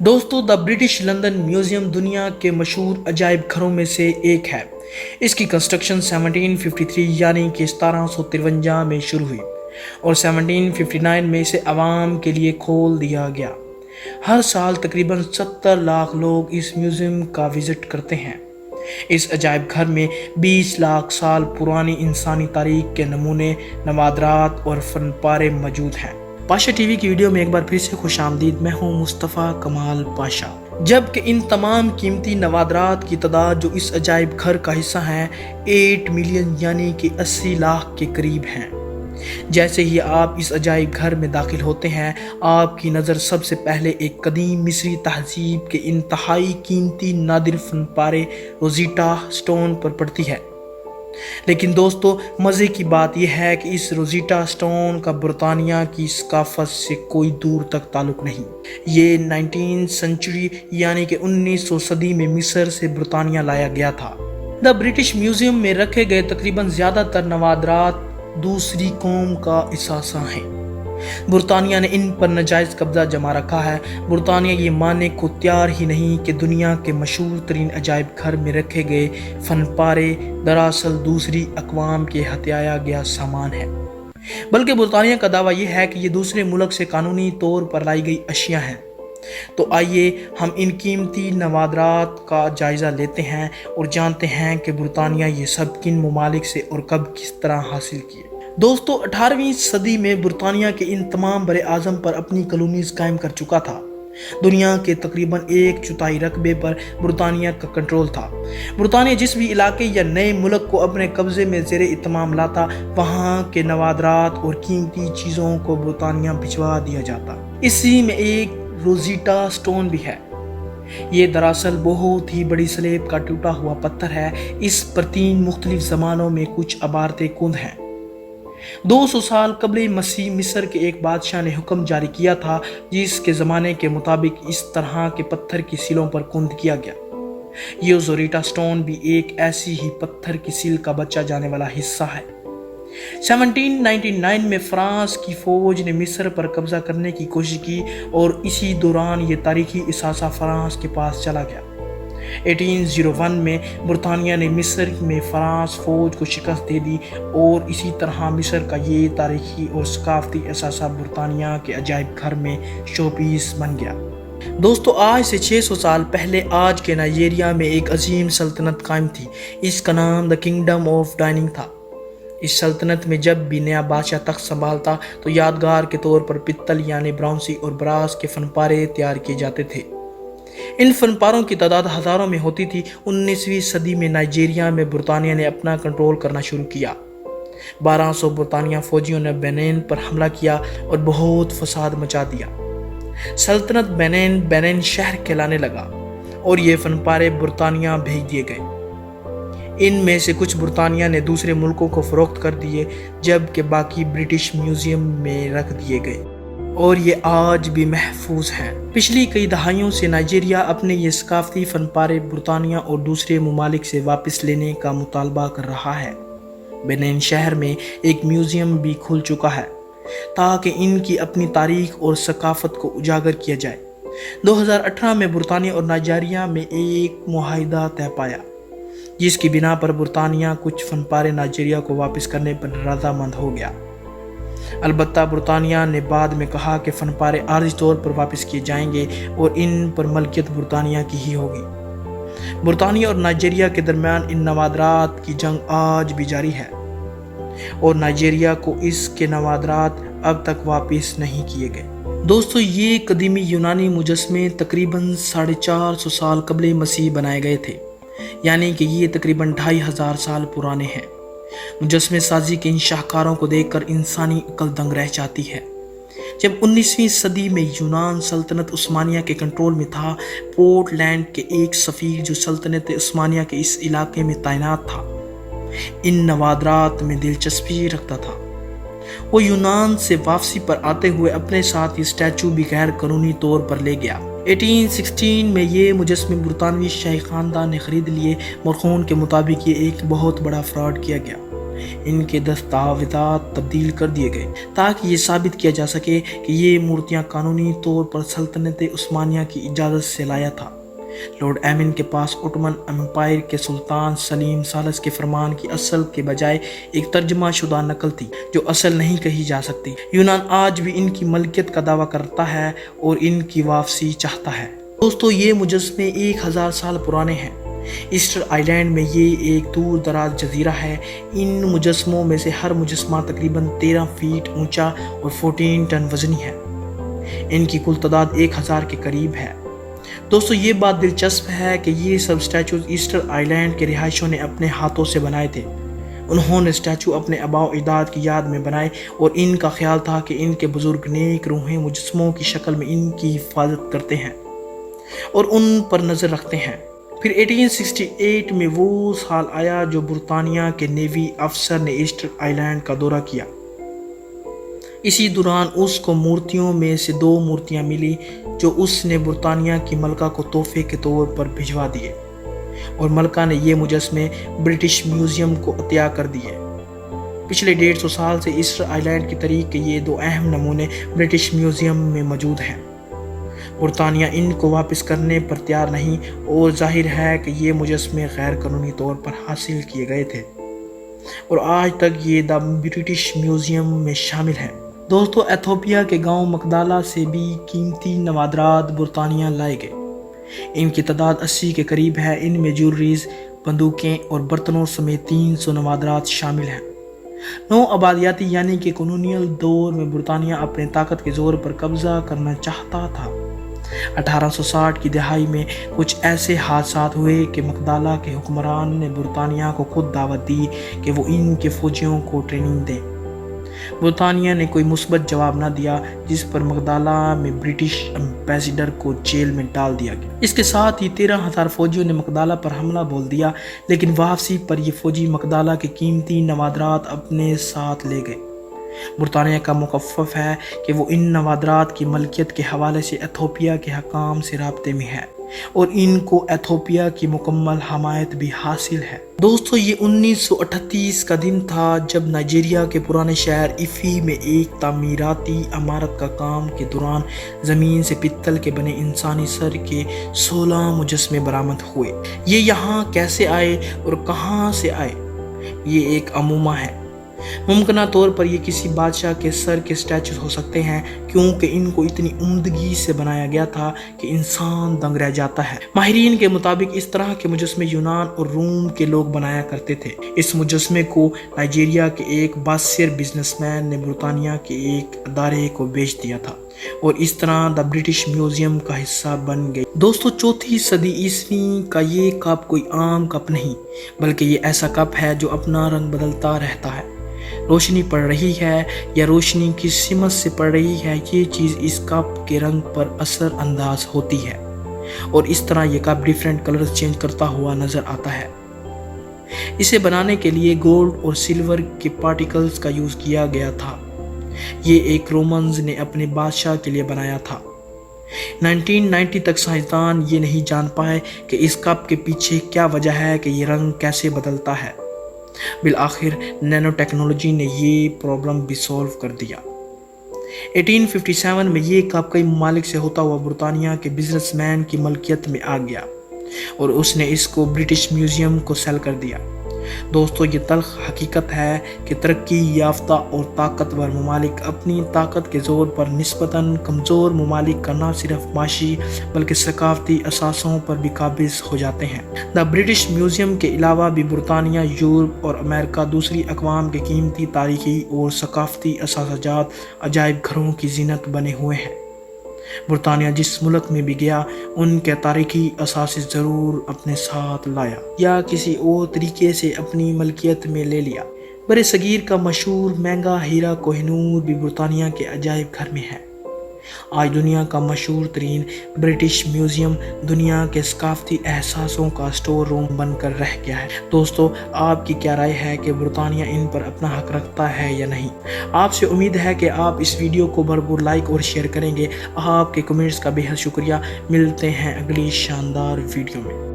دوستو the British London museum دنیا کے مشہور عجائب گھروں میں سے ایک ہے۔ اس کی کنسٹرکشن 1753 یعنی کہ 1753 میں شروع ہوئی اور 1759 میں اسے عوام کے لیے کھول دیا گیا۔ ہر سال تقریباً 70 لاکھ لوگ اس میوزیم کا وزٹ کرتے ہیں۔ اس عجائب گھر میں 20 لاکھ سال پرانی انسانی تاریخ کے نمونے، نوادرات اور فن پارے موجود ہیں۔ پاشا ٹی وی کی ویڈیو میں ایک بار پھر سے خوش آمدید۔ میں ہوں مصطفیٰ کمال پاشا۔ جبکہ ان تمام قیمتی نوادرات کی تعداد جو اس عجائب گھر کا حصہ ہیں 8 ملین یعنی کہ 80 لاکھ کے قریب ہیں۔ جیسے ہی آپ اس عجائب گھر میں داخل ہوتے ہیں، آپ کی نظر سب سے پہلے ایک قدیم مصری تہذیب کے انتہائی قیمتی نادر فن پارے روزیٹا سٹون پر پڑتی ہے۔ لیکن دوستو، مزے کی بات یہ ہے کہ اس روزیٹا سٹون کا برطانیہ کی ثقافت سے کوئی دور تک تعلق نہیں۔ یہ 19 سنچری یعنی کہ 19 صدی میں مصر سے برطانیہ لایا گیا تھا۔ دا برٹش میوزیم میں رکھے گئے تقریباً زیادہ تر نوادرات دوسری قوم کا اثاثہ ہیں۔ برطانیہ نے ان پر ناجائز قبضہ جما رکھا ہے۔ برطانیہ یہ ماننے کو تیار ہی نہیں کہ دنیا کے مشہور ترین عجائب گھر میں رکھے گئے فن پارے دراصل دوسری اقوام کے ہتھیایا گیا سامان ہے، بلکہ برطانیہ کا دعویٰ یہ ہے کہ یہ دوسرے ملک سے قانونی طور پر لائی گئی اشیاء ہیں۔ تو آئیے ہم ان قیمتی نوادرات کا جائزہ لیتے ہیں اور جانتے ہیں کہ برطانیہ یہ سب کن ممالک سے اور کب کس طرح حاصل کیے۔ دوستو، 18ویں صدی میں برطانیہ کے ان تمام بر اعظم پر اپنی کالونیز قائم کر چکا تھا۔ دنیا کے تقریباً 1/4 رقبے پر برطانیہ کا کنٹرول تھا۔ برطانیہ جس بھی علاقے یا نئے ملک کو اپنے قبضے میں زیر اہتمام لاتا، وہاں کے نوادرات اور قیمتی چیزوں کو برطانیہ بھجوا دیا جاتا۔ اسی میں ایک روزیٹا سٹون بھی ہے۔ یہ دراصل بہت ہی بڑی سلیب کا ٹوٹا ہوا پتھر ہے۔ اس پر 3 مختلف زمانوں میں کچھ عبارتیں کند ہیں۔ 200 سال قبل مسیح مصر کے ایک بادشاہ نے حکم جاری کیا تھا جس کے زمانے کے مطابق اس طرح کے پتھر کی سیلوں پر کند کیا گیا۔ یہ روزیٹا سٹون بھی ایک ایسی ہی پتھر کی سیل کا بچا جانے والا حصہ ہے۔ 1799 میں فرانس کی فوج نے مصر پر قبضہ کرنے کی کوشش کی اور اسی دوران یہ تاریخی اثاثہ فرانس کے پاس چلا گیا۔ 1801 میں برطانیہ نے مصر میں فرانس فوج کو شکست دے دی اور اسی طرح مصر کا یہ تاریخی اور ثقافتی اثاثہ برطانیہ کے عجائب گھر میں شو پیس بن گیا۔ دوستو، آج سے 600 سال پہلے آج کے نائجیریا میں ایک عظیم سلطنت قائم تھی۔ اس کا نام دا کنگڈم آف ڈائننگ تھا۔ اس سلطنت میں جب بھی نیا بادشاہ تخت سنبھالتا تو یادگار کے طور پر پتل یعنی برونزی اور براس کے فن پارے تیار کیے جاتے تھے۔ ان فن پاروں کی تعداد ہزاروں میں ہوتی تھی۔ 19ویں صدی میں نائجیریا میں برطانیہ نے اپنا کنٹرول کرنا شروع کیا۔ 1200 برطانیہ فوجیوں نے بینن پر حملہ کیا اور بہت فساد مچا دیا۔ سلطنت بینن شہر کہلانے لگا اور یہ فن پارے برطانیہ بھیج دیے گئے۔ ان میں سے کچھ برطانیہ نے دوسرے ملکوں کو فروخت کر دیے، جبکہ باقی برٹش میوزیم میں رکھ دیے گئے اور یہ آج بھی محفوظ ہیں۔ پچھلی کئی دہائیوں سے نائجیریا اپنے یہ ثقافتی فن پارے برطانیہ اور دوسرے ممالک سے واپس لینے کا مطالبہ کر رہا ہے۔ بینن شہر میں ایک میوزیم بھی کھل چکا ہے تاکہ ان کی اپنی تاریخ اور ثقافت کو اجاگر کیا جائے۔ 2018 میں برطانیہ اور نائجیریا میں ایک معاہدہ طے پایا جس کی بنا پر برطانیہ کچھ فن پارے نائجیریا کو واپس کرنے پر رضامند ہو گیا۔ البتہ برطانیہ نے بعد میں کہا کہ فن پارے عارضی طور پر واپس کیے جائیں گے اور ان پر ملکیت برطانیہ کی ہی ہوگی۔ برطانیہ اور نائجیریا کے درمیان ان نوادرات کی جنگ آج بھی جاری ہے اور نائجیریا کو اس کے نوادرات اب تک واپس نہیں کیے گئے۔ دوستو، یہ قدیمی یونانی مجسمے تقریباً 450 سال قبل مسیح بنائے گئے تھے، یعنی کہ یہ تقریباً 2500 سال پرانے ہیں۔ مجسمے سازی کے ان شاہکاروں کو دیکھ کر انسانی عقل دنگ رہ جاتی ہے۔ جب 19ویں صدی میں یونان سلطنت عثمانیہ کے کنٹرول میں تھا، پورٹ لینڈ کے ایک سفیر جو سلطنت عثمانیہ کے اس علاقے میں تعینات تھا، ان نوادرات میں دلچسپی رکھتا تھا۔ وہ یونان سے واپسی پر آتے ہوئے اپنے ساتھ یہ اسٹیچو بھی غیر قانونی طور پر لے گیا۔ 1816 میں یہ مجسمے برطانوی شاہی خاندان نے خرید لیے۔ مرخون کے مطابق یہ ایک بہت بڑا فراڈ کیا گیا۔ ان کے دستاویزات تبدیل کر دیے گئے تاکہ یہ ثابت کیا جا سکے کہ یہ مورتیاں قانونی طور پر سلطنت عثمانیہ کی اجازت سے لایا تھا۔ لارڈ ایمن کے پاس اوٹومن امپائر کے سلطان سلیم ثالث کے فرمان کی اصل کے بجائے ایک ترجمہ شدہ نقل تھی جو اصل نہیں کہی جا سکتی۔ یونان آج بھی ان کی ملکیت کا دعویٰ کرتا ہے اور ان کی واپسی چاہتا ہے۔ دوستو، یہ مجسمے 1000 سال پرانے ہیں۔ ایسٹر آئی لینڈ میں یہ ایک دور دراز جزیرہ ہے۔ ان مجسموں میں سے ہر مجسمہ تقریباً 13 فیٹ اونچا اور 14 ٹن وزنی ہے۔ ان کی کل تعداد 1000 کے قریب ہے۔ دوستو، یہ بات دلچسپ ہے کہ یہ سب سٹیچوز ایسٹر آئی لینڈ کے رہائشیوں نے اپنے ہاتھوں سے بنائے تھے۔ انہوں نے سٹیچو اپنے آباء و اجداد کی یاد میں بنائے اور ان کا خیال تھا کہ ان کے بزرگ نیک روحیں مجسموں کی شکل میں ان کی حفاظت کرتے ہیں اور ان پر نظر رکھتے ہیں۔ پھر 1868 میں وہ سال آیا جو برطانیہ کے نیوی افسر نے ایسٹر آئی لینڈ کا دورہ کیا۔ اسی دوران اس کو مورتیوں میں سے 2 مورتیاں ملی جو اس نے برطانیہ کی ملکہ کو تحفے کے طور پر بھجوا دیے اور ملکہ نے یہ مجسمے برٹش میوزیم کو عطیہ کر دیے۔ پچھلے 150 سال سے ایسٹر آئی لینڈ کی تاریخ کے یہ 2 اہم نمونے برٹش میوزیم میں موجود ہیں۔ برطانیہ ان کو واپس کرنے پر تیار نہیں اور ظاہر ہے کہ یہ مجسمے غیر قانونی طور پر حاصل کیے گئے تھے اور آج تک یہ دا برٹش میوزیم میں شامل ہیں۔ دوستو، ایتھوپیا کے گاؤں مقدالہ سے بھی قیمتی نوادرات برطانیہ لائے گئے۔ ان کی تعداد 80 کے قریب ہے۔ ان میں جیولریز، بندوقیں اور برتنوں سمیت 300 نوادرات شامل ہیں۔ نو آبادیاتی یعنی کہ کولونیل دور میں برطانیہ اپنے طاقت کے زور پر قبضہ کرنا چاہتا تھا۔ 1860 کی دہائی میں کچھ ایسے حادثات ہوئے کہ مقدالہ کے حکمران نے برطانیہ کو خود دعوت دی کہ وہ ان کے فوجیوں کو ٹریننگ دیں۔ برطانیہ نے کوئی مثبت جواب نہ دیا، جس پر مقدالہ میں برٹش ایمبیسڈر کو جیل میں ڈال دیا گیا۔ اس کے ساتھ ہی 13,000 فوجیوں نے مقدالہ پر حملہ بول دیا، لیکن واپسی پر یہ فوجی مقدالہ کے قیمتی نوادرات اپنے ساتھ لے گئے۔ برطانیہ کا موقف ہے کہ وہ ان نوادرات کی ملکیت کے حوالے سے ایتھوپیا کے حکام سے رابطے میں ہے اور ان کو ایتھوپیا کی مکمل حمایت بھی حاصل ہے۔ دوستو، یہ 1938 کا دن تھا جب نائجیریا کے پرانے شہر ایفی میں ایک تعمیراتی عمارت کا کام کے دوران زمین سے پتل کے بنے انسانی سر کے 16 مجسمے برآمد ہوئے۔ یہ یہاں کیسے آئے اور کہاں سے آئے؟ یہ ایک عمومہ ہے۔ ممکنہ طور پر یہ کسی بادشاہ کے سر کے سٹیچوز ہو سکتے ہیں، کیونکہ ان کو اتنی عمدگی سے بنایا گیا تھا کہ انسان دنگ رہ جاتا ہے۔ ماہرین کے مطابق اس طرح کے مجسمے یونان اور روم کے لوگ بنایا کرتے تھے۔ اس مجسمے کو نائجیریا کے ایک بااثر بزنس مین نے برطانیہ کے ایک ادارے کو بیچ دیا تھا اور اس طرح دا برٹش میوزیم کا حصہ بن گئی۔ دوستو، 4 صدی عیسوی کا یہ کپ کوئی عام کپ نہیں، بلکہ یہ ایسا کپ ہے جو اپنا رنگ بدلتا رہتا ہے۔ روشنی پڑ رہی ہے یا روشنی کی سمت سے پڑ رہی ہے، یہ چیز اس کپ کے رنگ پر اثر انداز ہوتی ہے اور اس طرح یہ کپ ڈیفرنٹ کلرز چینج کرتا ہوا نظر آتا ہے۔ اسے بنانے کے لیے گولڈ اور سلور کے پارٹیکلز کا یوز کیا گیا تھا۔ یہ ایک رومنز نے اپنے بادشاہ کے لیے بنایا تھا۔ 1990 تک سائنسدان یہ نہیں جان پائے کہ اس کپ کے پیچھے کیا وجہ ہے کہ یہ رنگ کیسے بدلتا ہے۔ بالآخر نینو ٹیکنالوجی نے یہ پرابلم بھی سولو کر دیا۔ 1857 میں یہ کپ کئی ممالک سے ہوتا ہوا برطانیہ کے بزنس مین کی ملکیت میں آ گیا اور اس نے اس کو برٹش میوزیم کو سیل کر دیا۔ دوستو، یہ تلخ حقیقت ہے کہ ترقی یافتہ اور طاقتور ممالک اپنی طاقت کے زور پر نسبتاً کمزور ممالک کا نہ صرف معاشی بلکہ ثقافتی اثاثوں پر بھی قابض ہو جاتے ہیں۔ دا برٹش میوزیم کے علاوہ بھی برطانیہ، یورپ اور امریکہ دوسری اقوام کے قیمتی تاریخی اور ثقافتی اثاثہ جات عجائب گھروں کی زینت بنے ہوئے ہیں۔ برطانیہ جس ملک میں بھی گیا، ان کے تاریخی اثاثے ضرور اپنے ساتھ لایا یا کسی اور طریقے سے اپنی ملکیت میں لے لیا۔ برِ صغیر کا مشہور مہنگا ہیرا کوہ نور بھی برطانیہ کے عجائب گھر میں ہے۔ آج دنیا کا مشہور ترین برٹش میوزیم دنیا کے ثقافتی احساسوں کا سٹور روم بن کر رہ گیا ہے۔ دوستو، آپ کی کیا رائے ہے کہ برطانیہ ان پر اپنا حق رکھتا ہے یا نہیں؟ آپ سے امید ہے کہ آپ اس ویڈیو کو بھرپور لائک اور شیئر کریں گے۔ آپ کے کمنٹس کا بے حد شکریہ۔ ملتے ہیں اگلی شاندار ویڈیو میں۔